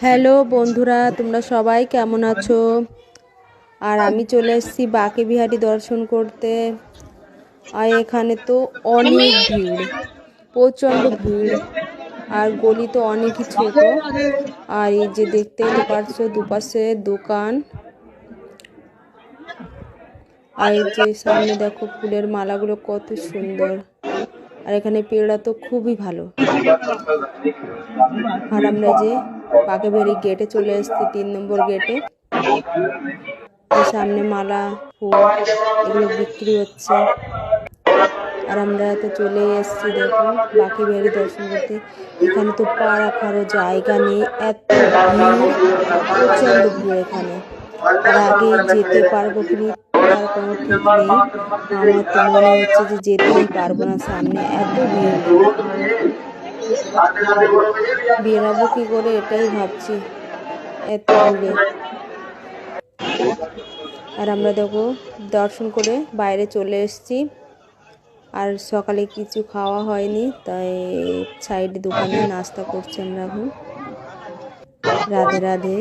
Hello বন্ধুরা, তোমরা সবাই কেমন আছো? আর আমি চলে এসেছি বাঁকে বিহারি দর্শন করতে। আর এখানে তো অনেক ভিড়, প্রচণ্ড ভিড়। আর গলি তো অনেকই ছোট। আর এই যে দেখতেই তো পারছো, দুপাশে দোকান। আর এই যে সামনে দেখো ফুলের মালাগুলো কত সুন্দর। আর এখানে পেড়া তো খুবই ভালো। আর আমরা যে বাঁকে বিহারি গেটে চলে এসেছি, 3 নম্বর গেটে। এই সামনে মালা, ফুল এগুলো বিক্রি হচ্ছে। আর আমরা তো চলে এসেছি দেখো বাঁকে বিহারি দর্শন করতে। এখানে তো পা রাখারও জায়গা নেই, এত ভিড়, প্রচণ্ড ভিড় এখানে। আর আগে যেতে পারবো কি তার কোনো ঠিক নেই। আমার তো মনে হচ্ছে যে যেতেই পারবো না, সামনে এত ভিড়। বেরাবো কি করে এটাই ভাবছি, এত ভিড়ে। আর আমরা দেখো দর্শন করে বাইরে চলে এসেছি। আর সকালে কিছু খাওয়া হয়নি, তাই সাইডে দোকানে নাস্তা করছি আমরা এখন। রাধে রাধে।